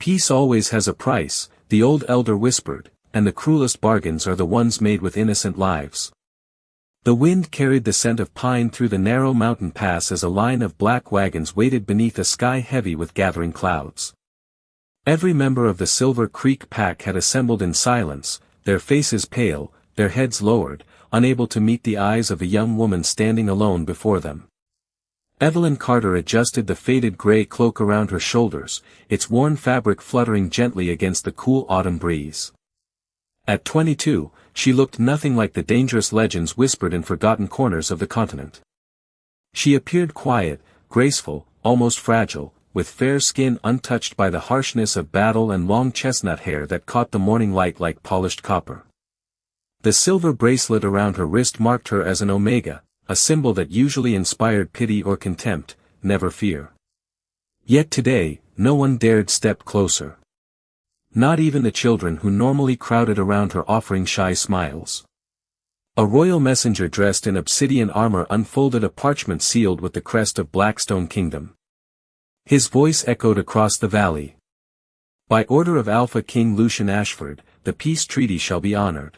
Peace always has a price, the old elder whispered, and the cruelest bargains are the ones made with innocent lives. The wind carried the scent of pine through the narrow mountain pass as a line of black wagons waited beneath a sky heavy with gathering clouds. Every member of the Silver Creek pack had assembled in silence, their faces pale, their heads lowered, unable to meet the eyes of a young woman standing alone before them. Evelyn Carter adjusted the faded gray cloak around her shoulders, its worn fabric fluttering gently against the cool autumn breeze. At 22, she looked nothing like the dangerous legends whispered in forgotten corners of the continent. She appeared quiet, graceful, almost fragile, with fair skin untouched by the harshness of battle and long chestnut hair that caught the morning light like polished copper. The silver bracelet around her wrist marked her as an omega, a symbol that usually inspired pity or contempt, never fear. Yet today, no one dared step closer. Not even the children who normally crowded around her offering shy smiles. A royal messenger dressed in obsidian armor unfolded a parchment sealed with the crest of Blackstone Kingdom. His voice echoed across the valley. By order of Alpha King Lucian Ashford, the peace treaty shall be honored.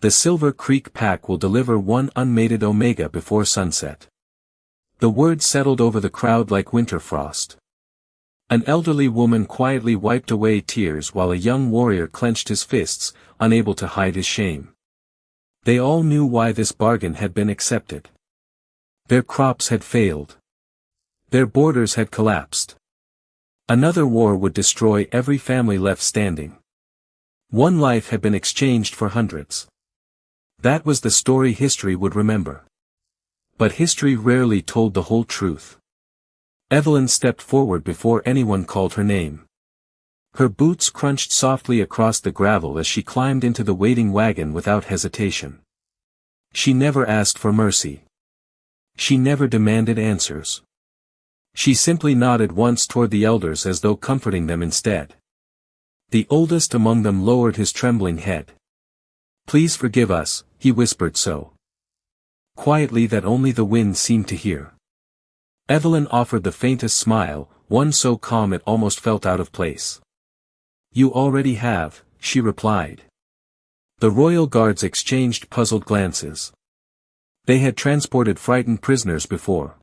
The Silver Creek pack will deliver one unmated omega before sunset. The word settled over the crowd like winter frost. An elderly woman quietly wiped away tears while a young warrior clenched his fists, unable to hide his shame. They all knew why this bargain had been accepted. Their crops had failed. Their borders had collapsed. Another war would destroy every family left standing. One life had been exchanged for hundreds. That was the story history would remember. But history rarely told the whole truth. Evelyn stepped forward before anyone called her name. Her boots crunched softly across the gravel as she climbed into the waiting wagon without hesitation. She never asked for mercy. She never demanded answers. She simply nodded once toward the elders as though comforting them instead. The oldest among them lowered his trembling head. "Please forgive us," he whispered so quietly that only the wind seemed to hear. Evelyn offered the faintest smile, one so calm it almost felt out of place. "You already have," she replied. The royal guards exchanged puzzled glances. They had transported frightened prisoners before.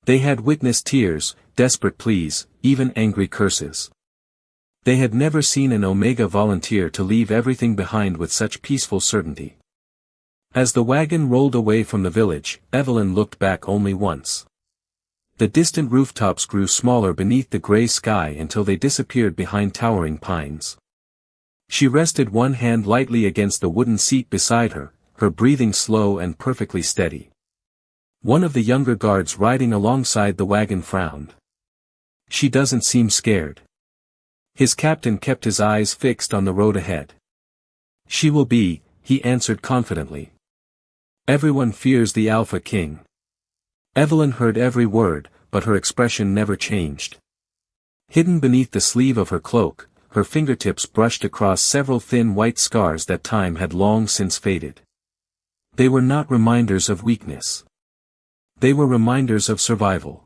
They had witnessed tears, desperate pleas, even angry curses. They had never seen an Omega volunteer to leave everything behind with such peaceful certainty. As the wagon rolled away from the village, Evelyn looked back only once. The distant rooftops grew smaller beneath the gray sky until they disappeared behind towering pines. She rested one hand lightly against the wooden seat beside her, her breathing slow and perfectly steady. One of the younger guards riding alongside the wagon frowned. "She doesn't seem scared." His captain kept his eyes fixed on the road ahead. "She will be," he answered confidently. "Everyone fears the Alpha King." Evelyn heard every word, but her expression never changed. Hidden beneath the sleeve of her cloak, her fingertips brushed across several thin white scars that time had long since faded. They were not reminders of weakness. They were reminders of survival.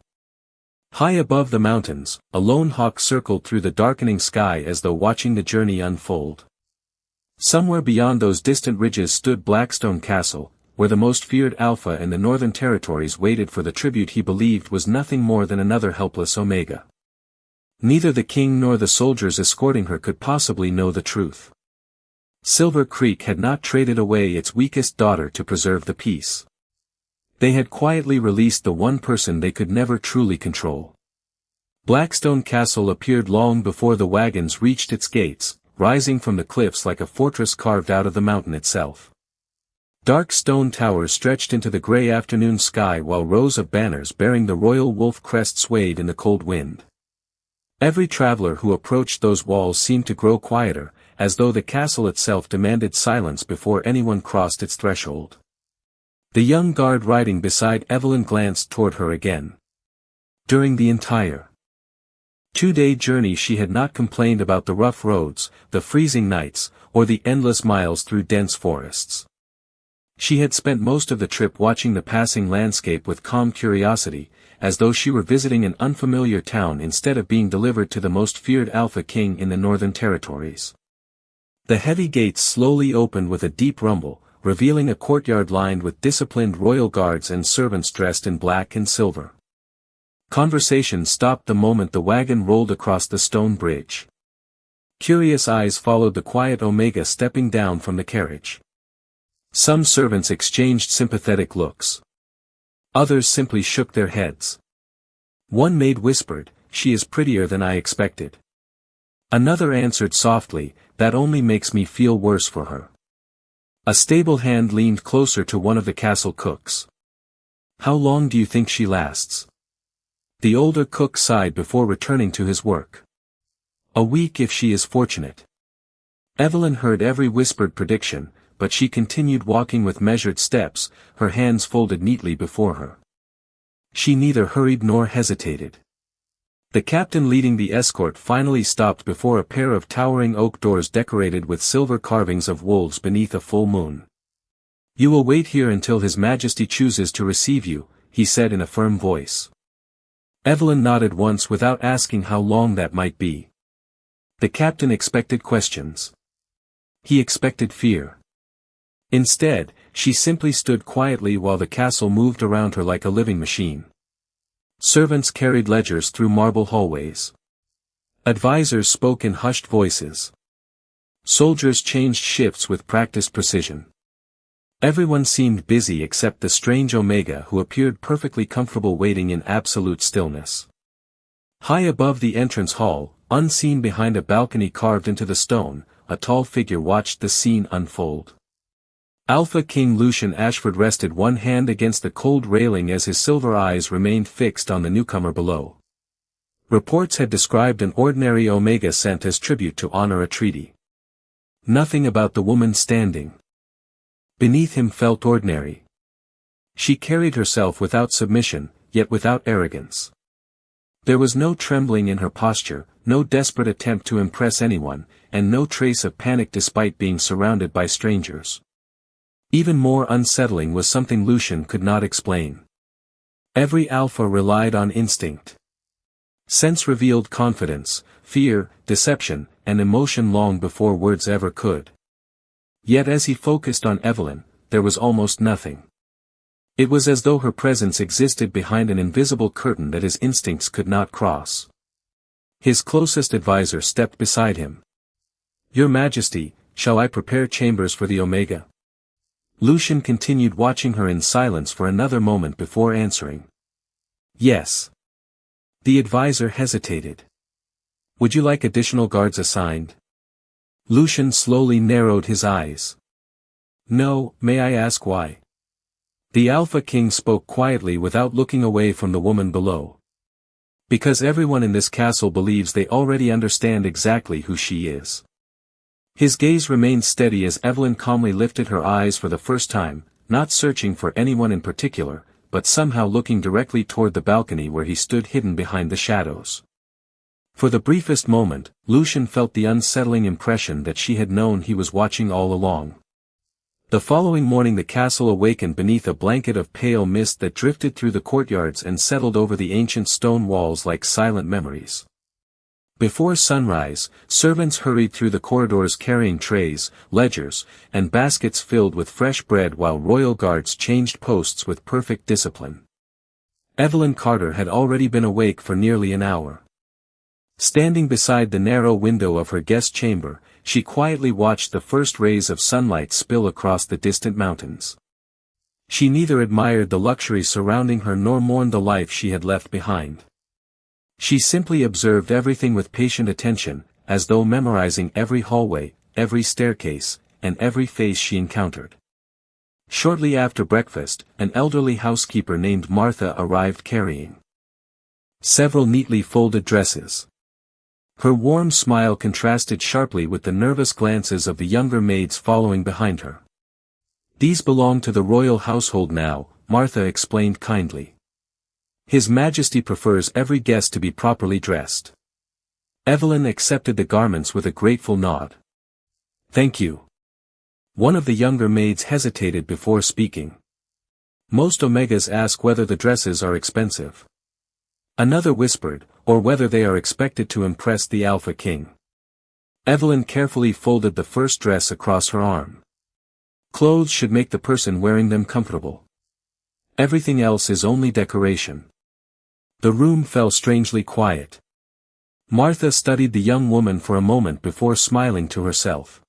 High above the mountains, a lone hawk circled through the darkening sky as though watching the journey unfold. Somewhere beyond those distant ridges stood Blackstone Castle, where the most feared Alpha in the Northern Territories waited for the tribute he believed was nothing more than another helpless Omega. Neither the king nor the soldiers escorting her could possibly know the truth. Silver Creek had not traded away its weakest daughter to preserve the peace. They had quietly released the one person they could never truly control. Blackstone Castle appeared long before the wagons reached its gates, rising from the cliffs like a fortress carved out of the mountain itself. Dark stone towers stretched into the gray afternoon sky while rows of banners bearing the royal wolf crest swayed in the cold wind. Every traveler who approached those walls seemed to grow quieter, as though the castle itself demanded silence before anyone crossed its threshold. The young guard riding beside Evelyn glanced toward her again. During the entire two-day journey she had not complained about the rough roads, the freezing nights, or the endless miles through dense forests. She had spent most of the trip watching the passing landscape with calm curiosity, as though she were visiting an unfamiliar town instead of being delivered to the most feared Alpha King in the Northern Territories. The heavy gates slowly opened with a deep rumble, revealing a courtyard lined with disciplined royal guards and servants dressed in black and silver. Conversation stopped the moment the wagon rolled across the stone bridge. Curious eyes followed the quiet Omega stepping down from the carriage. Some servants exchanged sympathetic looks. Others simply shook their heads. One maid whispered, "She is prettier than I expected." Another answered softly, "That only makes me feel worse for her." A stable hand leaned closer to one of the castle cooks. "How long do you think she lasts?" The older cook sighed before returning to his work. "A week if she is fortunate." Evelyn heard every whispered prediction, but she continued walking with measured steps, her hands folded neatly before her. She neither hurried nor hesitated. The captain leading the escort finally stopped before a pair of towering oak doors decorated with silver carvings of wolves beneath a full moon. "You will wait here until His Majesty chooses to receive you," he said in a firm voice. Evelyn nodded once without asking how long that might be. The captain expected questions. He expected fear. Instead, she simply stood quietly while the castle moved around her like a living machine. Servants carried ledgers through marble hallways. Advisors spoke in hushed voices. Soldiers changed shifts with practiced precision. Everyone seemed busy except the strange Omega, who appeared perfectly comfortable waiting in absolute stillness. High above the entrance hall, unseen behind a balcony carved into the stone, a tall figure watched the scene unfold. Alpha King Lucian Ashford rested one hand against the cold railing as his silver eyes remained fixed on the newcomer below. Reports had described an ordinary Omega sent as tribute to honor a treaty. Nothing about the woman standing beneath him felt ordinary. She carried herself without submission, yet without arrogance. There was no trembling in her posture, no desperate attempt to impress anyone, and no trace of panic despite being surrounded by strangers. Even more unsettling was something Lucian could not explain. Every alpha relied on instinct. Sense revealed confidence, fear, deception, and emotion long before words ever could. Yet as he focused on Evelyn, there was almost nothing. It was as though her presence existed behind an invisible curtain that his instincts could not cross. His closest advisor stepped beside him. "Your Majesty, shall I prepare chambers for the Omega?" Lucian continued watching her in silence for another moment before answering. "Yes." The advisor hesitated. "Would you like additional guards assigned?" Lucian slowly narrowed his eyes. "No, may I ask why?" The Alpha King spoke quietly without looking away from the woman below. "Because everyone in this castle believes they already understand exactly who she is." His gaze remained steady as Evelyn calmly lifted her eyes for the first time, not searching for anyone in particular, but somehow looking directly toward the balcony where he stood hidden behind the shadows. For the briefest moment, Lucian felt the unsettling impression that she had known he was watching all along. The following morning the castle awakened beneath a blanket of pale mist that drifted through the courtyards and settled over the ancient stone walls like silent memories. Before sunrise, servants hurried through the corridors carrying trays, ledgers, and baskets filled with fresh bread while royal guards changed posts with perfect discipline. Evelyn Carter had already been awake for nearly an hour. Standing beside the narrow window of her guest chamber, she quietly watched the first rays of sunlight spill across the distant mountains. She neither admired the luxury surrounding her nor mourned the life she had left behind. She simply observed everything with patient attention, as though memorizing every hallway, every staircase, and every face she encountered. Shortly after breakfast, an elderly housekeeper named Martha arrived carrying several neatly folded dresses. Her warm smile contrasted sharply with the nervous glances of the younger maids following behind her. "These belong to the royal household now," Martha explained kindly. "His Majesty prefers every guest to be properly dressed." Evelyn accepted the garments with a grateful nod. "Thank you." One of the younger maids hesitated before speaking. "Most Omegas ask whether the dresses are expensive." Another whispered, or whether they are expected to impress the Alpha King. Evelyn carefully folded the first dress across her arm. Clothes should make the person wearing them comfortable. Everything else is only decoration. The room fell strangely quiet. Martha studied the young woman for a moment before smiling to herself.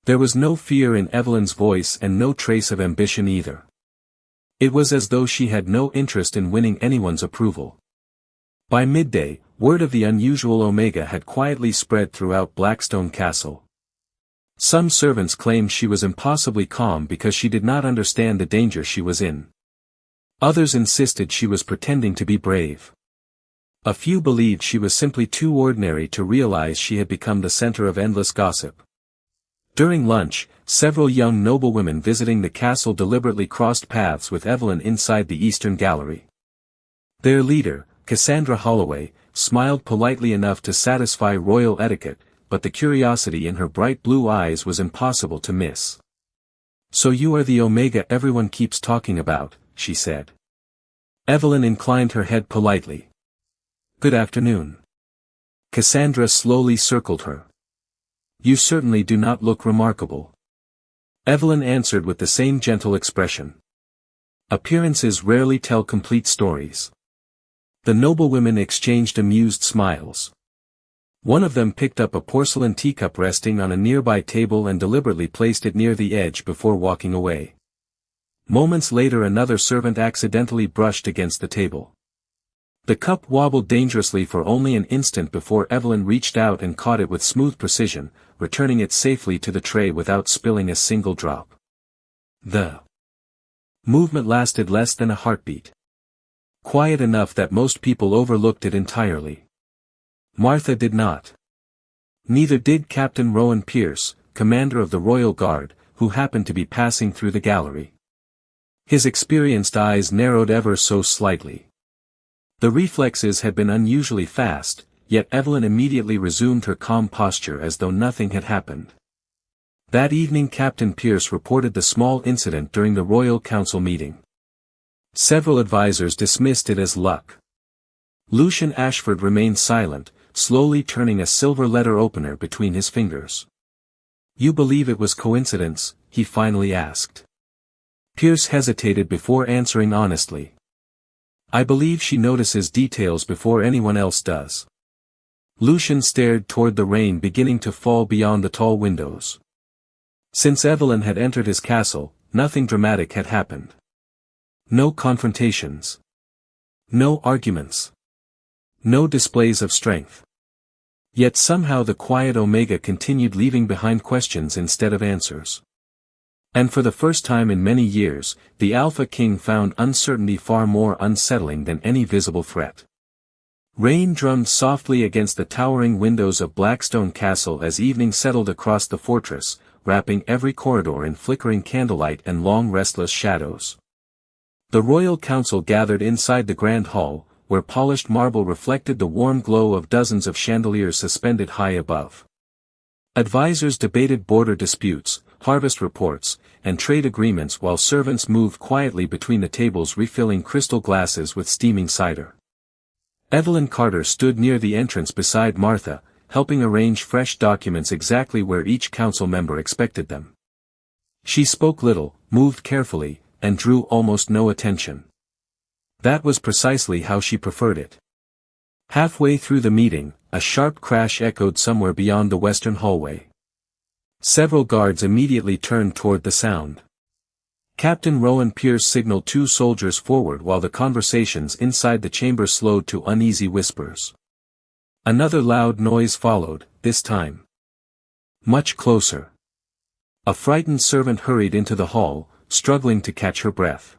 There was no fear in Evelyn's voice and no trace of ambition either. It was as though she had no interest in winning anyone's approval. By midday, word of the unusual Omega had quietly spread throughout Blackstone Castle. Some servants claimed she was impossibly calm because she did not understand the danger she was in. Others insisted she was pretending to be brave. A few believed she was simply too ordinary to realize she had become the center of endless gossip. During lunch, several young noblewomen visiting the castle deliberately crossed paths with Evelyn inside the Eastern Gallery. Their leader, Cassandra Holloway, smiled politely enough to satisfy royal etiquette, but the curiosity in her bright blue eyes was impossible to miss. "So you are the Omega everyone keeps talking about," she said. Evelyn inclined her head politely. "Good afternoon." Cassandra slowly circled her. "You certainly do not look remarkable." Evelyn answered with the same gentle expression. Appearances rarely tell complete stories. The noblewomen exchanged amused smiles. One of them picked up a porcelain teacup resting on a nearby table and deliberately placed it near the edge before walking away. Moments later another servant accidentally brushed against the table. The cup wobbled dangerously for only an instant before Evelyn reached out and caught it with smooth precision, returning it safely to the tray without spilling a single drop. The movement lasted less than a heartbeat. Quiet enough that most people overlooked it entirely. Martha did not. Neither did Captain Rowan Pierce, commander of the Royal Guard, who happened to be passing through the gallery. His experienced eyes narrowed ever so slightly. The reflexes had been unusually fast, yet Evelyn immediately resumed her calm posture as though nothing had happened. That evening Captain Pierce reported the small incident during the Royal Council meeting. Several advisors dismissed it as luck. Lucian Ashford remained silent, slowly turning a silver letter opener between his fingers. "You believe it was coincidence?" he finally asked. Pierce hesitated before answering honestly. "I believe she notices details before anyone else does." Lucian stared toward the rain beginning to fall beyond the tall windows. Since Evelyn had entered his castle, nothing dramatic had happened. No confrontations. No arguments. No displays of strength. Yet somehow the quiet Omega continued leaving behind questions instead of answers. And for the first time in many years, the Alpha King found uncertainty far more unsettling than any visible threat. Rain drummed softly against the towering windows of Blackstone Castle as evening settled across the fortress, wrapping every corridor in flickering candlelight and long restless shadows. The Royal Council gathered inside the Grand Hall, where polished marble reflected the warm glow of dozens of chandeliers suspended high above. Advisors debated border disputes, harvest reports, and trade agreements while servants moved quietly between the tables refilling crystal glasses with steaming cider. Evelyn Carter stood near the entrance beside Martha, helping arrange fresh documents exactly where each council member expected them. She spoke little, moved carefully, and drew almost no attention. That was precisely how she preferred it. Halfway through the meeting, a sharp crash echoed somewhere beyond the western hallway. Several guards immediately turned toward the sound. Captain Rowan Pierce signaled two soldiers forward while the conversations inside the chamber slowed to uneasy whispers. Another loud noise followed, this time much closer. A frightened servant hurried into the hall, struggling to catch her breath.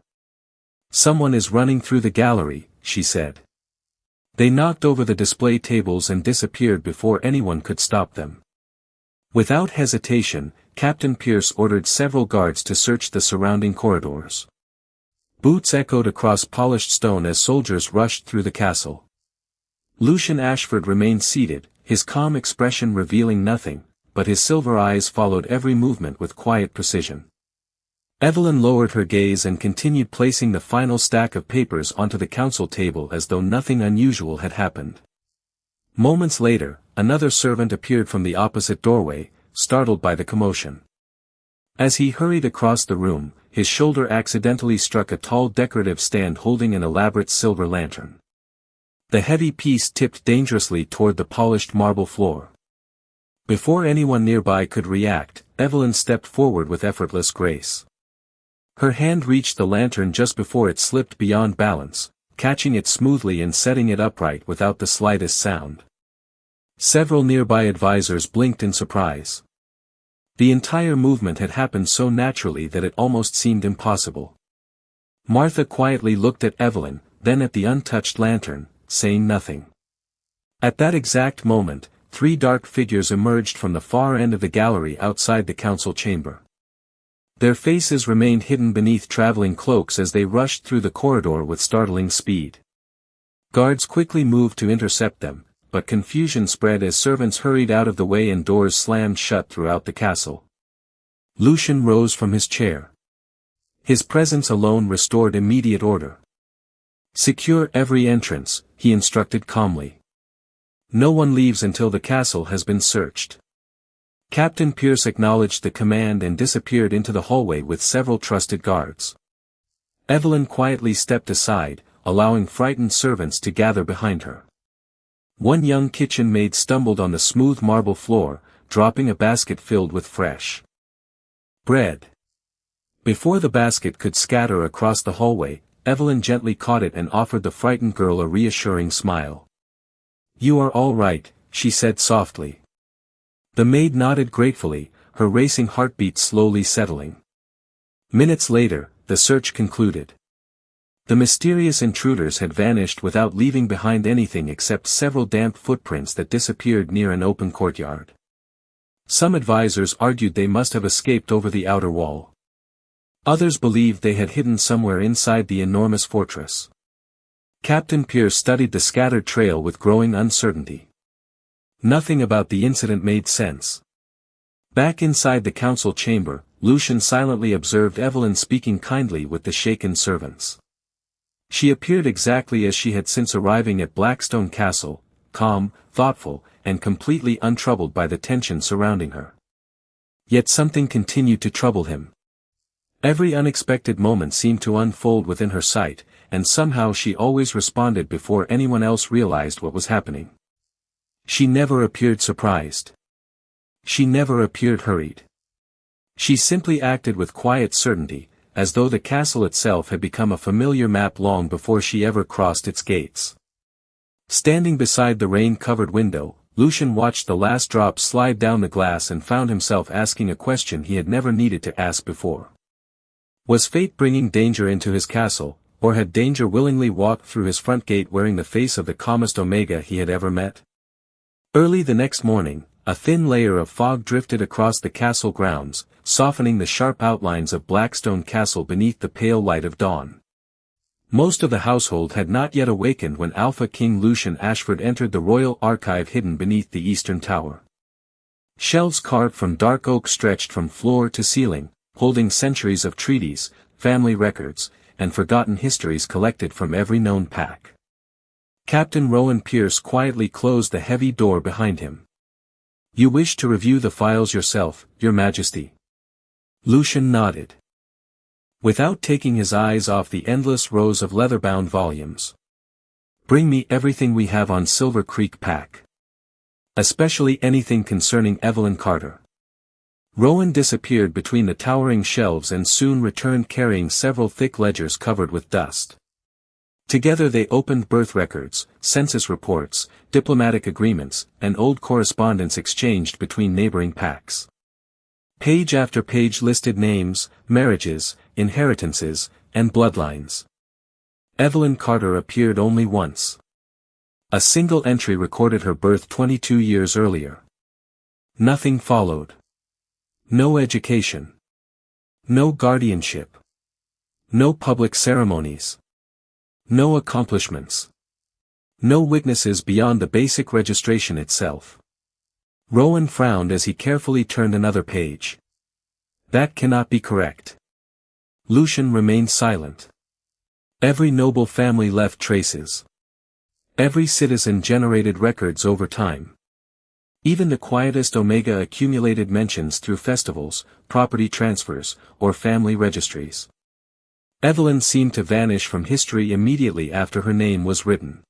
"Someone is running through the gallery," she said. They knocked over the display tables and disappeared before anyone could stop them. Without hesitation, Captain Pierce ordered several guards to search the surrounding corridors. Boots echoed across polished stone as soldiers rushed through the castle. Lucian Ashford remained seated, his calm expression revealing nothing, but his silver eyes followed every movement with quiet precision. Evelyn lowered her gaze and continued placing the final stack of papers onto the council table as though nothing unusual had happened. Moments later, another servant appeared from the opposite doorway, startled by the commotion. As he hurried across the room, his shoulder accidentally struck a tall decorative stand holding an elaborate silver lantern. The heavy piece tipped dangerously toward the polished marble floor. Before anyone nearby could react, Evelyn stepped forward with effortless grace. Her hand reached the lantern just before it slipped beyond balance, catching it smoothly and setting it upright without the slightest sound. Several nearby advisors blinked in surprise. The entire movement had happened so naturally that it almost seemed impossible. Martha quietly looked at Evelyn, then at the untouched lantern, saying nothing. At that exact moment, 3 dark figures emerged from the far end of the gallery outside the council chamber. Their faces remained hidden beneath traveling cloaks as they rushed through the corridor with startling speed. Guards quickly moved to intercept them, but confusion spread as servants hurried out of the way and doors slammed shut throughout the castle. Lucian rose from his chair. His presence alone restored immediate order. "Secure every entrance," he instructed calmly. "No one leaves until the castle has been searched." Captain Pierce acknowledged the command and disappeared into the hallway with several trusted guards. Evelyn quietly stepped aside, allowing frightened servants to gather behind her. One young kitchen maid stumbled on the smooth marble floor, dropping a basket filled with fresh bread. Before the basket could scatter across the hallway, Evelyn gently caught it and offered the frightened girl a reassuring smile. "You are all right," she said softly. The maid nodded gratefully, her racing heartbeat slowly settling. Minutes later, the search concluded. The mysterious intruders had vanished without leaving behind anything except several damp footprints that disappeared near an open courtyard. Some advisors argued they must have escaped over the outer wall. Others believed they had hidden somewhere inside the enormous fortress. Captain Pierce studied the scattered trail with growing uncertainty. Nothing about the incident made sense. Back inside the council chamber, Lucian silently observed Evelyn speaking kindly with the shaken servants. She appeared exactly as she had since arriving at Blackstone Castle, calm, thoughtful, and completely untroubled by the tension surrounding her. Yet something continued to trouble him. Every unexpected moment seemed to unfold within her sight, and somehow she always responded before anyone else realized what was happening. She never appeared surprised. She never appeared hurried. She simply acted with quiet certainty, as though the castle itself had become a familiar map long before she ever crossed its gates. Standing beside the rain-covered window, Lucian watched the last drop slide down the glass and found himself asking a question he had never needed to ask before. Was fate bringing danger into his castle, or had danger willingly walked through his front gate wearing the face of the calmest Omega he had ever met? Early the next morning, a thin layer of fog drifted across the castle grounds, softening the sharp outlines of Blackstone Castle beneath the pale light of dawn. Most of the household had not yet awakened when Alpha King Lucian Ashford entered the royal archive hidden beneath the eastern tower. Shelves carved from dark oak stretched from floor to ceiling, holding centuries of treaties, family records, and forgotten histories collected from every known pack. Captain Rowan Pierce quietly closed the heavy door behind him. "You wish to review the files yourself, Your Majesty?" Lucian nodded. Without taking his eyes off the endless rows of leather-bound volumes. "Bring me everything we have on Silver Creek Pack. Especially anything concerning Evelyn Carter." Rowan disappeared between the towering shelves and soon returned carrying several thick ledgers covered with dust. Together they opened birth records, census reports, diplomatic agreements, and old correspondence exchanged between neighboring packs. Page after page listed names, marriages, inheritances, and bloodlines. Evelyn Carter appeared only once. A single entry recorded her birth 22 years earlier. Nothing followed. No education. No guardianship. No public ceremonies. No accomplishments. No witnesses beyond the basic registration itself. Rowan frowned as he carefully turned another page. "That cannot be correct. Lucian remained silent. Every noble family left traces. Every citizen generated records over time. Even the quietest Omega accumulated mentions through festivals, property transfers, or family registries. Evelyn seemed to vanish from history immediately after her name was written.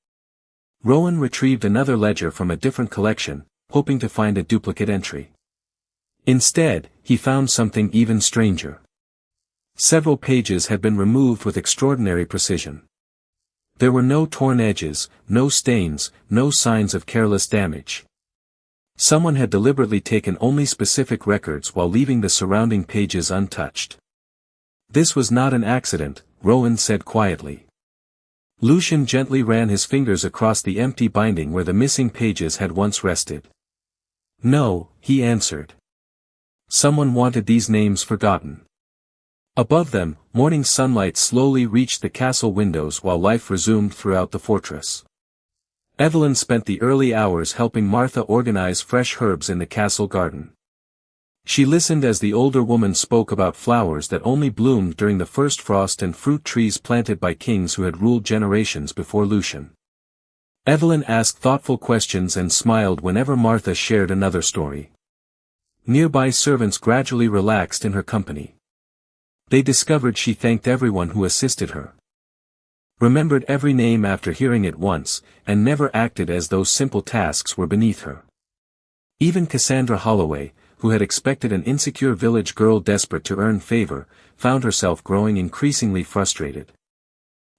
Rowan retrieved another ledger from a different collection, hoping to find a duplicate entry. Instead, he found something even stranger. Several pages had been removed with extraordinary precision. There were no torn edges, no stains, no signs of careless damage. Someone had deliberately taken only specific records while leaving the surrounding pages untouched. This was not an accident, Rowan said quietly. Lucian gently ran his fingers across the empty binding where the missing pages had once rested. No, he answered. Someone wanted these names forgotten. Above them, morning sunlight slowly reached the castle windows while life resumed throughout the fortress. Evelyn spent the early hours helping Martha organize fresh herbs in the castle garden. She listened as the older woman spoke about flowers that only bloomed during the first frost and fruit trees planted by kings who had ruled generations before Lucian. Evelyn asked thoughtful questions and smiled whenever Martha shared another story. Nearby servants gradually relaxed in her company. They discovered she thanked everyone who assisted her. Remembered every name after hearing it once, and never acted as though simple tasks were beneath her. Even Cassandra Holloway, who had expected an insecure village girl desperate to earn favor, found herself growing increasingly frustrated.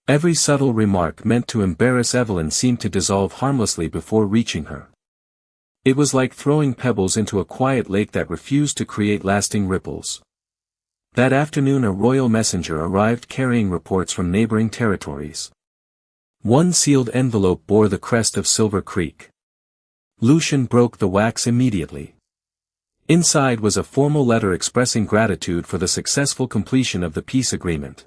Every subtle remark meant to embarrass Evelyn seemed to dissolve harmlessly before reaching her. It was like throwing pebbles into a quiet lake that refused to create lasting ripples. That afternoon a royal messenger arrived carrying reports from neighboring territories. One sealed envelope bore the crest of Silver Creek. Lucian broke the wax immediately. Inside was a formal letter expressing gratitude for the successful completion of the peace agreement.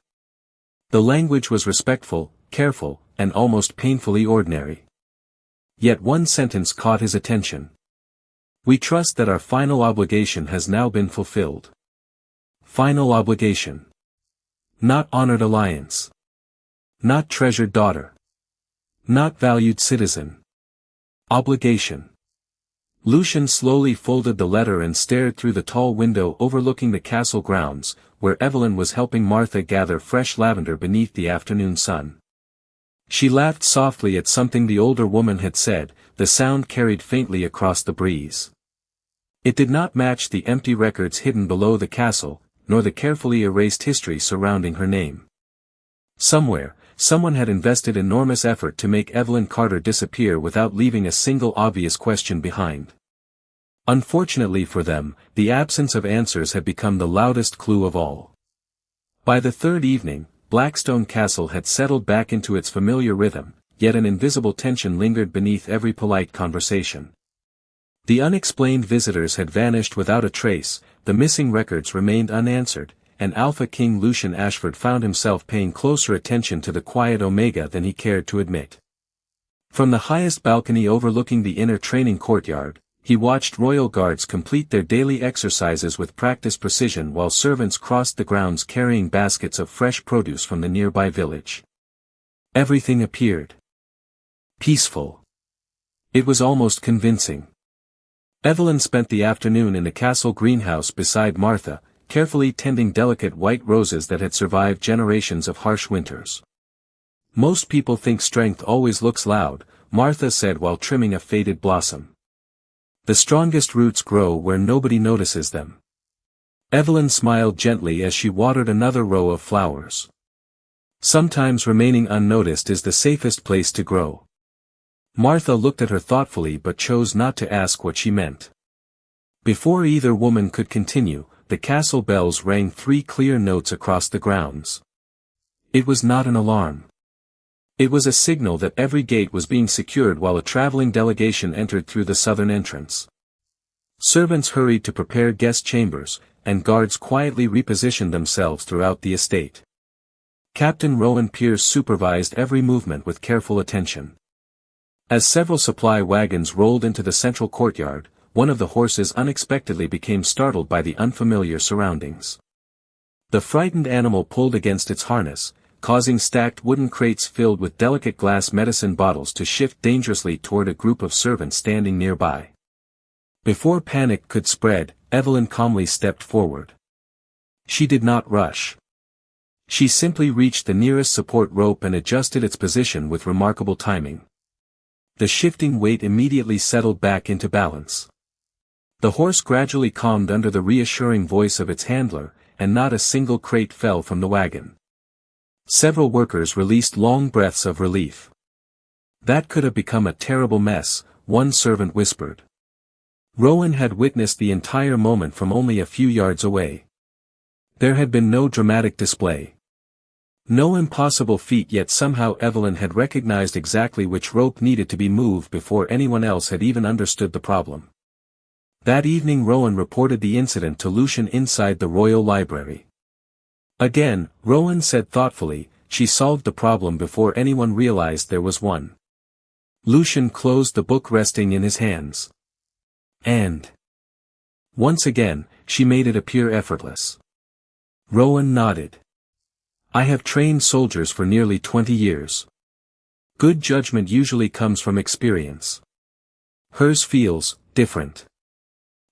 The language was respectful, careful, and almost painfully ordinary. Yet one sentence caught his attention. We trust that our final obligation has now been fulfilled. Final obligation. Not honored alliance. Not treasured daughter. Not valued citizen. Obligation. Lucian slowly folded the letter and stared through the tall window overlooking the castle grounds, where Evelyn was helping Martha gather fresh lavender beneath the afternoon sun. She laughed softly at something the older woman had said, the sound carried faintly across the breeze. It did not match the empty records hidden below the castle, nor the carefully erased history surrounding her name. Somewhere, someone had invested enormous effort to make Evelyn Carter disappear without leaving a single obvious question behind. Unfortunately for them, the absence of answers had become the loudest clue of all. By the third evening, Blackstone Castle had settled back into its familiar rhythm, yet an invisible tension lingered beneath every polite conversation. The unexplained visitors had vanished without a trace, the missing records remained unanswered, and Alpha King Lucian Ashford found himself paying closer attention to the quiet Omega than he cared to admit. From the highest balcony overlooking the inner training courtyard, he watched royal guards complete their daily exercises with practiced precision while servants crossed the grounds carrying baskets of fresh produce from the nearby village. Everything appeared peaceful. It was almost convincing. Evelyn spent the afternoon in the castle greenhouse beside Martha, carefully tending delicate white roses that had survived generations of harsh winters. Most people think strength always looks loud, Martha said while trimming a faded blossom. The strongest roots grow where nobody notices them. Evelyn smiled gently as she watered another row of flowers. Sometimes remaining unnoticed is the safest place to grow. Martha looked at her thoughtfully but chose not to ask what she meant. Before either woman could continue, the castle bells rang 3 clear notes across the grounds. It was not an alarm. It was a signal that every gate was being secured while a traveling delegation entered through the southern entrance. Servants hurried to prepare guest chambers, and guards quietly repositioned themselves throughout the estate. Captain Rowan Pierce supervised every movement with careful attention. As several supply wagons rolled into the central courtyard, one of the horses unexpectedly became startled by the unfamiliar surroundings. The frightened animal pulled against its harness, causing stacked wooden crates filled with delicate glass medicine bottles to shift dangerously toward a group of servants standing nearby. Before panic could spread, Evelyn calmly stepped forward. She did not rush. She simply reached the nearest support rope and adjusted its position with remarkable timing. The shifting weight immediately settled back into balance. The horse gradually calmed under the reassuring voice of its handler, and not a single crate fell from the wagon. Several workers released long breaths of relief. That could have become a terrible mess, one servant whispered. Rowan had witnessed the entire moment from only a few yards away. There had been no dramatic display. No impossible feat, yet somehow Evelyn had recognized exactly which rope needed to be moved before anyone else had even understood the problem. That evening Rowan reported the incident to Lucian inside the Royal Library. Again, Rowan said thoughtfully, she solved the problem before anyone realized there was one. Lucian closed the book resting in his hands. And once again, she made it appear effortless. Rowan nodded. I have trained soldiers for nearly 20 years. Good judgment usually comes from experience. Hers feels different.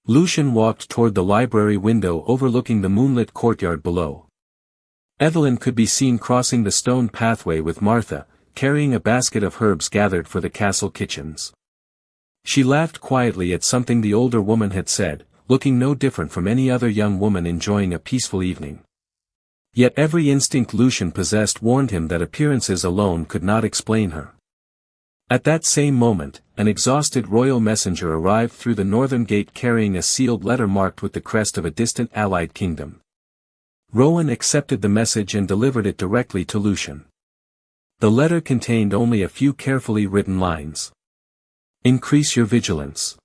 Lucian walked toward the library window overlooking the moonlit courtyard below. Evelyn could be seen crossing the stone pathway with Martha, carrying a basket of herbs gathered for the castle kitchens. She laughed quietly at something the older woman had said, looking no different from any other young woman enjoying a peaceful evening. Yet every instinct Lucian possessed warned him that appearances alone could not explain her. At that same moment, an exhausted royal messenger arrived through the northern gate carrying a sealed letter marked with the crest of a distant allied kingdom. Rowan accepted the message and delivered it directly to Lucian. The letter contained only a few carefully written lines. Increase your vigilance.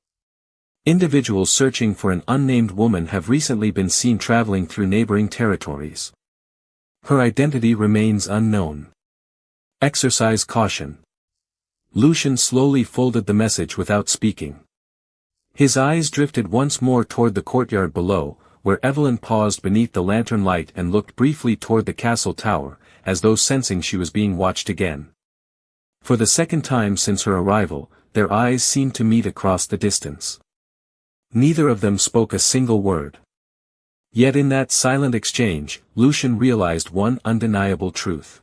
Individuals searching for an unnamed woman have recently been seen traveling through neighboring territories. Her identity remains unknown. Exercise caution. Lucian slowly folded the message without speaking. His eyes drifted once more toward the courtyard below, where Evelyn paused beneath the lantern light and looked briefly toward the castle tower, as though sensing she was being watched again. For the second time since her arrival, their eyes seemed to meet across the distance. Neither of them spoke a single word. Yet in that silent exchange, Lucian realized one undeniable truth.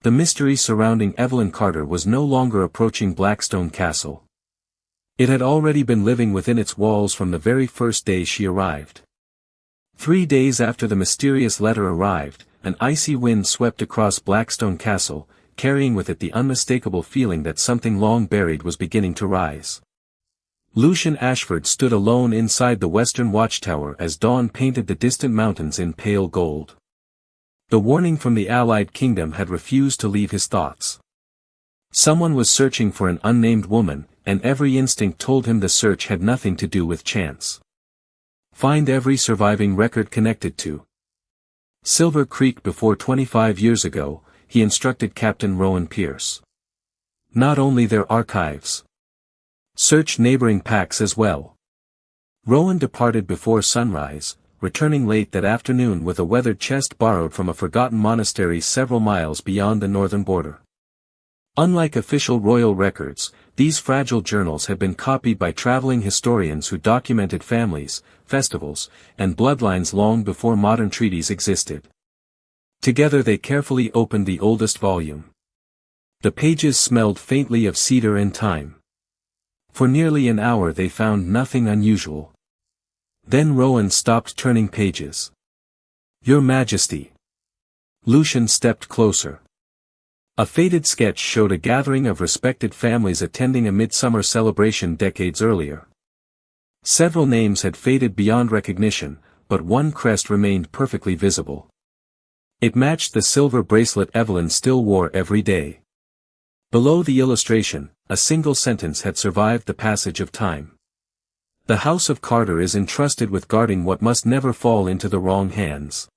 The mystery surrounding Evelyn Carter was no longer approaching Blackstone Castle. It had already been living within its walls from the very first day she arrived. 3 days after the mysterious letter arrived, an icy wind swept across Blackstone Castle, carrying with it the unmistakable feeling that something long buried was beginning to rise. Lucian Ashford stood alone inside the western watchtower as dawn painted the distant mountains in pale gold. The warning from the allied kingdom had refused to leave his thoughts. Someone was searching for an unnamed woman, and every instinct told him the search had nothing to do with chance. Find every surviving record connected to Silver Creek before 25 years ago, he instructed Captain Rowan Pierce. Not only their archives. Search neighboring packs as well. Rowan departed before sunrise, returning late that afternoon with a weathered chest borrowed from a forgotten monastery several miles beyond the northern border. Unlike official royal records, these fragile journals had been copied by traveling historians who documented families, festivals, and bloodlines long before modern treaties existed. Together they carefully opened the oldest volume. The pages smelled faintly of cedar and thyme. For nearly an hour they found nothing unusual. Then Rowan stopped turning pages. Your Majesty. Lucian stepped closer. A faded sketch showed a gathering of respected families attending a midsummer celebration decades earlier. Several names had faded beyond recognition, but one crest remained perfectly visible. It matched the silver bracelet Evelyn still wore every day. Below the illustration, a single sentence had survived the passage of time. The House of Carter is entrusted with guarding what must never fall into the wrong hands.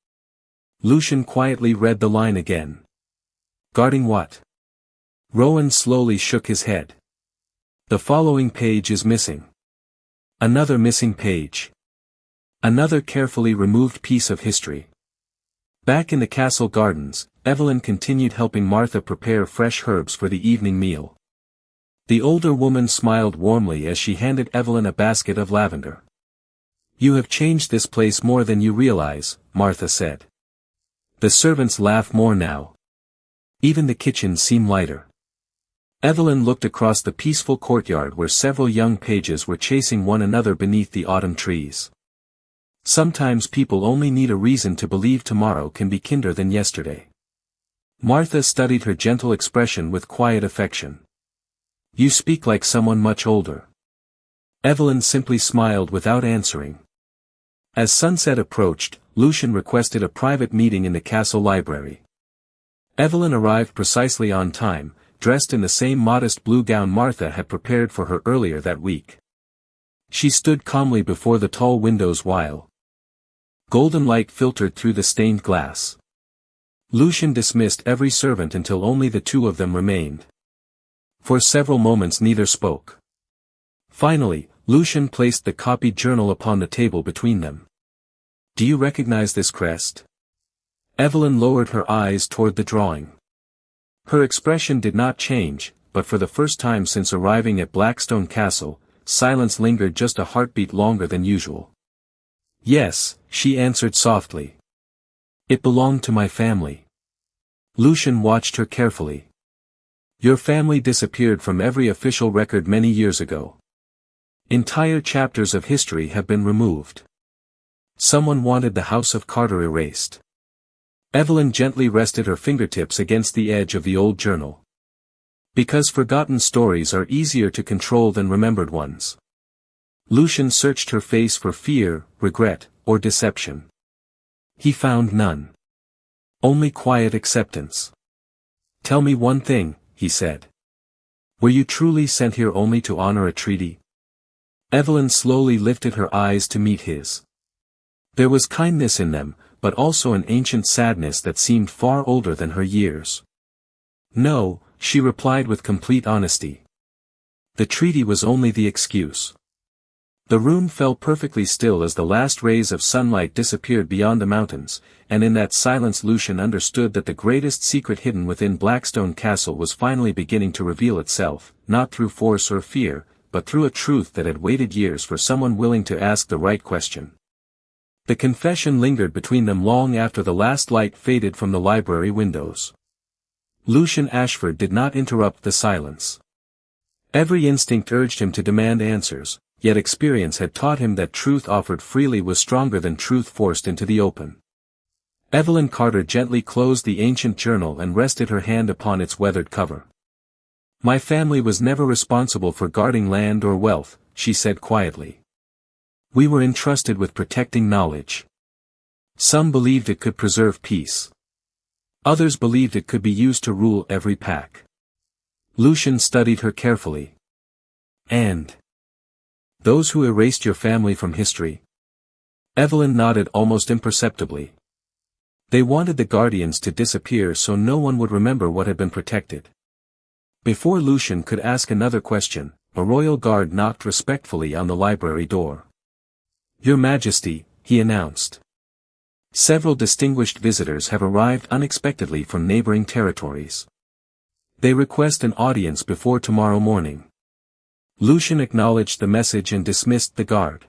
Lucian quietly read the line again. Guarding what? Rowan slowly shook his head. The following page is missing. Another missing page. Another carefully removed piece of history. Back in the castle gardens, Evelyn continued helping Martha prepare fresh herbs for the evening meal. The older woman smiled warmly as she handed Evelyn a basket of lavender. "You have changed this place more than you realize," Martha said. "The servants laugh more now. Even the kitchen seems lighter." Evelyn looked across the peaceful courtyard where several young pages were chasing one another beneath the autumn trees. Sometimes people only need a reason to believe tomorrow can be kinder than yesterday. Martha studied her gentle expression with quiet affection. "You speak like someone much older." Evelyn simply smiled without answering. As sunset approached, Lucian requested a private meeting in the castle library. Evelyn arrived precisely on time, dressed in the same modest blue gown Martha had prepared for her earlier that week. She stood calmly before the tall windows while golden light filtered through the stained glass. Lucian dismissed every servant until only the two of them remained. For several moments neither spoke. Finally, Lucian placed the copied journal upon the table between them. "Do you recognize this crest?" Evelyn lowered her eyes toward the drawing. Her expression did not change, but for the first time since arriving at Blackstone Castle, silence lingered just a heartbeat longer than usual. "Yes," she answered softly. "It belonged to my family." Lucian watched her carefully. "Your family disappeared from every official record many years ago. Entire chapters of history have been removed. Someone wanted the House of Carter erased." Evelyn gently rested her fingertips against the edge of the old journal. "Because forgotten stories are easier to control than remembered ones." Lucian searched her face for fear, regret, or deception. He found none. Only quiet acceptance. "Tell me one thing," he said. "Were you truly sent here only to honor a treaty?" Evelyn slowly lifted her eyes to meet his. There was kindness in them, but also an ancient sadness that seemed far older than her years. "No," she replied with complete honesty. "The treaty was only the excuse." The room fell perfectly still as the last rays of sunlight disappeared beyond the mountains, and in that silence Lucian understood that the greatest secret hidden within Blackstone Castle was finally beginning to reveal itself, not through force or fear, but through a truth that had waited years for someone willing to ask the right question. The confession lingered between them long after the last light faded from the library windows. Lucian Ashford did not interrupt the silence. Every instinct urged him to demand answers, yet experience had taught him that truth offered freely was stronger than truth forced into the open. Evelyn Carter gently closed the ancient journal and rested her hand upon its weathered cover. "My family was never responsible for guarding land or wealth," she said quietly. "We were entrusted with protecting knowledge. Some believed it could preserve peace. Others believed it could be used to rule every pack." Lucian studied her carefully. "And those who erased your family from history?" Evelyn nodded almost imperceptibly. "They wanted the guardians to disappear so no one would remember what had been protected." Before Lucian could ask another question, a royal guard knocked respectfully on the library door. "Your Majesty," he announced. "Several distinguished visitors have arrived unexpectedly from neighboring territories. They request an audience before tomorrow morning." Lucian acknowledged the message and dismissed the guard.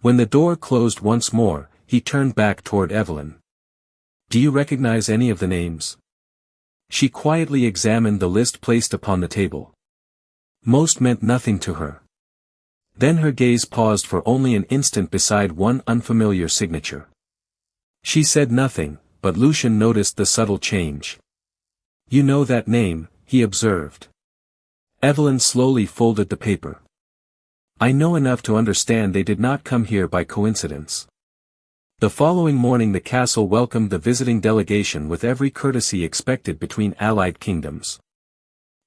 When the door closed once more, he turned back toward Evelyn. "Do you recognize any of the names?" She quietly examined the list placed upon the table. Most meant nothing to her. Then her gaze paused for only an instant beside one unfamiliar signature. She said nothing, but Lucian noticed the subtle change. "You know that name," he observed. Evelyn slowly folded the paper. "I know enough to understand they did not come here by coincidence." The following morning the castle welcomed the visiting delegation with every courtesy expected between allied kingdoms.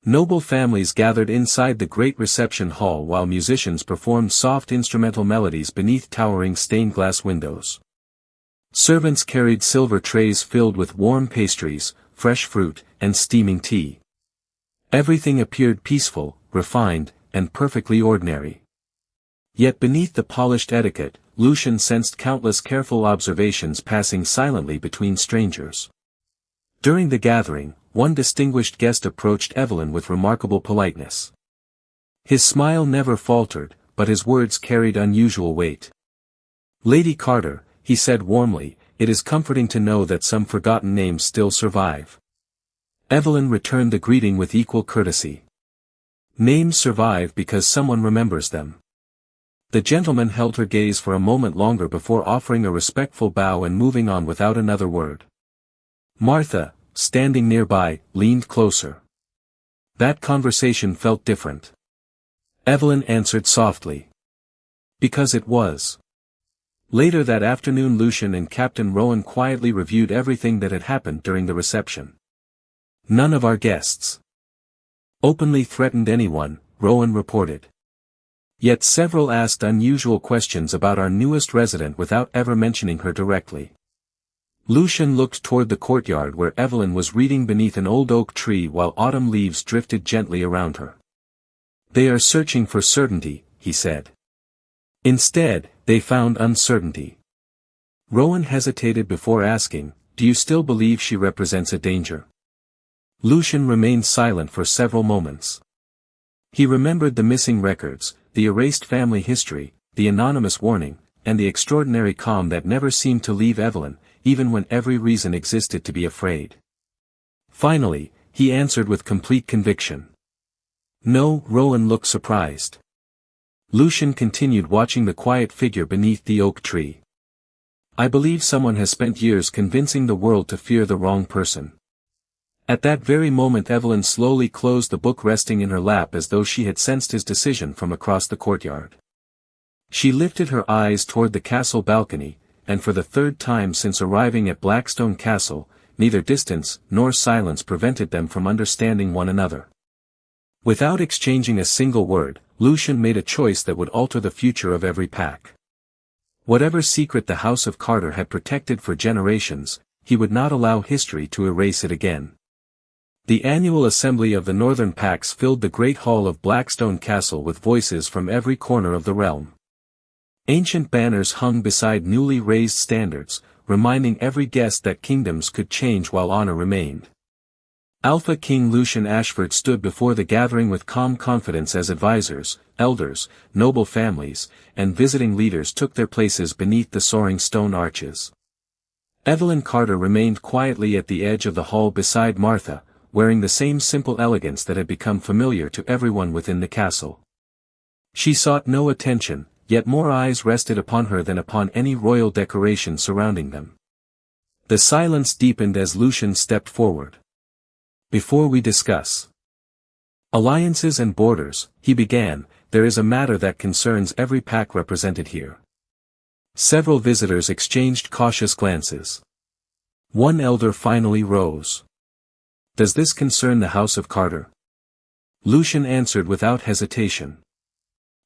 Noble families gathered inside the great reception hall while musicians performed soft instrumental melodies beneath towering stained-glass windows. Servants carried silver trays filled with warm pastries, fresh fruit, and steaming tea. Everything appeared peaceful, refined, and perfectly ordinary. Yet beneath the polished etiquette, Lucian sensed countless careful observations passing silently between strangers. During the gathering, one distinguished guest approached Evelyn with remarkable politeness. His smile never faltered, but his words carried unusual weight. "Lady Carter," he said warmly, "it is comforting to know that some forgotten names still survive." Evelyn returned the greeting with equal courtesy. "Names survive because someone remembers them." The gentleman held her gaze for a moment longer before offering a respectful bow and moving on without another word. Martha, standing nearby, leaned closer. That conversation felt different. Evelyn answered softly. "Because it was." Later that afternoon Lucian and Captain Rowan quietly reviewed everything that had happened during the reception. "None of our guests openly threatened anyone," Rowan reported. "Yet several asked unusual questions about our newest resident without ever mentioning her directly." Lucian looked toward the courtyard where Evelyn was reading beneath an old oak tree while autumn leaves drifted gently around her. "They are searching for certainty," he said. "Instead, they found uncertainty." Rowan hesitated before asking, "Do you still believe she represents a danger?" Lucian remained silent for several moments. He remembered the missing records, the erased family history, the anonymous warning, and the extraordinary calm that never seemed to leave Evelyn, even when every reason existed to be afraid. Finally, he answered with complete conviction. "No." Rowan looked surprised. Lucian continued watching the quiet figure beneath the oak tree. "I believe someone has spent years convincing the world to fear the wrong person." At that very moment Evelyn slowly closed the book resting in her lap as though she had sensed his decision from across the courtyard. She lifted her eyes toward the castle balcony, and for the third time since arriving at Blackstone Castle, neither distance nor silence prevented them from understanding one another. Without exchanging a single word, Lucian made a choice that would alter the future of every pack. Whatever secret the House of Carter had protected for generations, he would not allow history to erase it again. The annual assembly of the northern packs filled the great hall of Blackstone Castle with voices from every corner of the realm. Ancient banners hung beside newly raised standards, reminding every guest that kingdoms could change while honor remained. Alpha King Lucian Ashford stood before the gathering with calm confidence as advisors, elders, noble families, and visiting leaders took their places beneath the soaring stone arches. Evelyn Carter remained quietly at the edge of the hall beside Martha, wearing the same simple elegance that had become familiar to everyone within the castle. She sought no attention, yet more eyes rested upon her than upon any royal decoration surrounding them. The silence deepened as Lucian stepped forward. "Before we discuss alliances and borders," he began, "there is a matter that concerns every pack represented here." Several visitors exchanged cautious glances. One elder finally rose. "Does this concern the House of Carter?" Lucian answered without hesitation.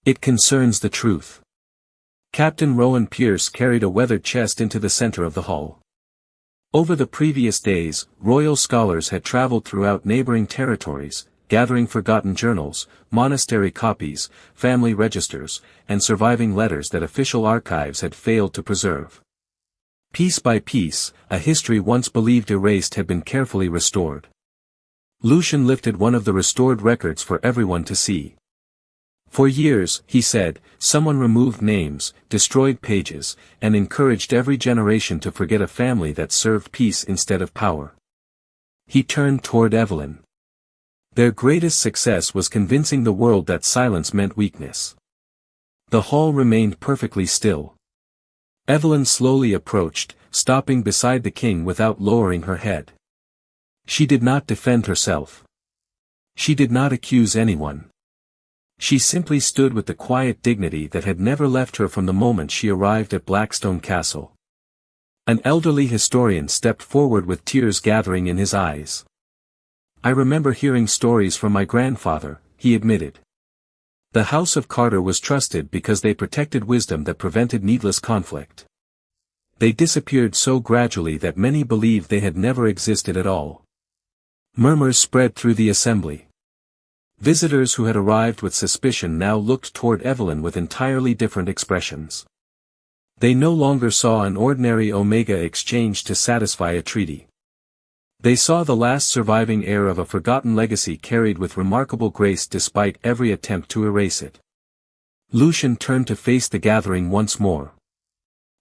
"It concerns the truth." Captain Rowan Pierce carried a weathered chest into the center of the hall. Over the previous days, royal scholars had traveled throughout neighboring territories, gathering forgotten journals, monastery copies, family registers, and surviving letters that official archives had failed to preserve. Piece by piece, a history once believed erased had been carefully restored. Lucian lifted one of the restored records for everyone to see. "For years," he said, "someone removed names, destroyed pages, and encouraged every generation to forget a family that served peace instead of power." He turned toward Evelyn. "Their greatest success was convincing the world that silence meant weakness." The hall remained perfectly still. Evelyn slowly approached, stopping beside the king without lowering her head. She did not defend herself. She did not accuse anyone. She simply stood with the quiet dignity that had never left her from the moment she arrived at Blackstone Castle. An elderly historian stepped forward with tears gathering in his eyes. "I remember hearing stories from my grandfather," he admitted. "The House of Carter was trusted because they protected wisdom that prevented needless conflict. They disappeared so gradually that many believed they had never existed at all." Murmurs spread through the assembly. Visitors who had arrived with suspicion now looked toward Evelyn with entirely different expressions. They no longer saw an ordinary Omega exchange to satisfy a treaty. They saw the last surviving heir of a forgotten legacy carried with remarkable grace despite every attempt to erase it. Lucian turned to face the gathering once more.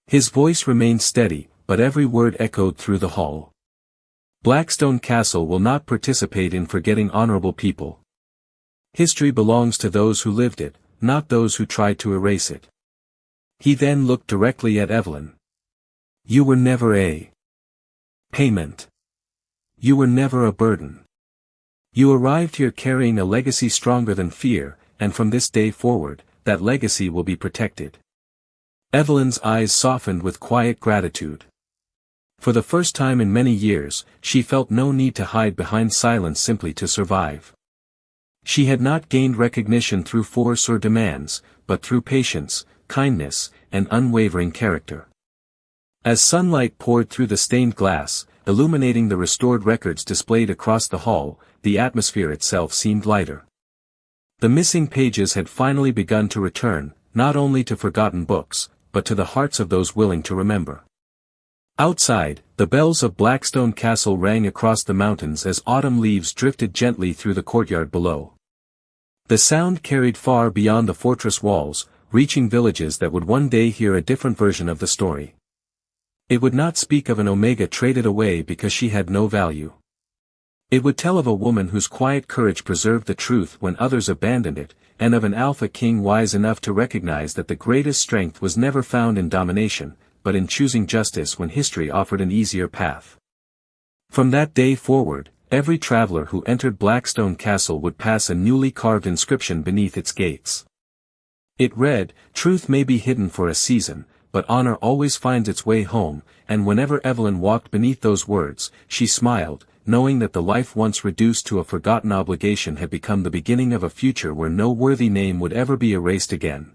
His voice remained steady, but every word echoed through the hall. Blackstone Castle will not participate in forgetting honorable people. History belongs to those who lived it, not those who tried to erase it. He then looked directly at Evelyn. You were never a payment. You were never a burden. You arrived here carrying a legacy stronger than fear, and from this day forward, that legacy will be protected. Evelyn's eyes softened with quiet gratitude. For the first time in many years, she felt no need to hide behind silence simply to survive. She had not gained recognition through force or demands, but through patience, kindness, and unwavering character. As sunlight poured through the stained glass, illuminating the restored records displayed across the hall, the atmosphere itself seemed lighter. The missing pages had finally begun to return, not only to forgotten books, but to the hearts of those willing to remember. Outside, the bells of Blackstone Castle rang across the mountains as autumn leaves drifted gently through the courtyard below. The sound carried far beyond the fortress walls, reaching villages that would one day hear a different version of the story. It would not speak of an Omega traded away because she had no value. It would tell of a woman whose quiet courage preserved the truth when others abandoned it, and of an Alpha King wise enough to recognize that the greatest strength was never found in domination, but in choosing justice when history offered an easier path. From that day forward, every traveler who entered Blackstone Castle would pass a newly carved inscription beneath its gates. It read, "Truth may be hidden for a season, but honor always finds its way home," and whenever Evelyn walked beneath those words, she smiled, knowing that the life once reduced to a forgotten obligation had become the beginning of a future where no worthy name would ever be erased again.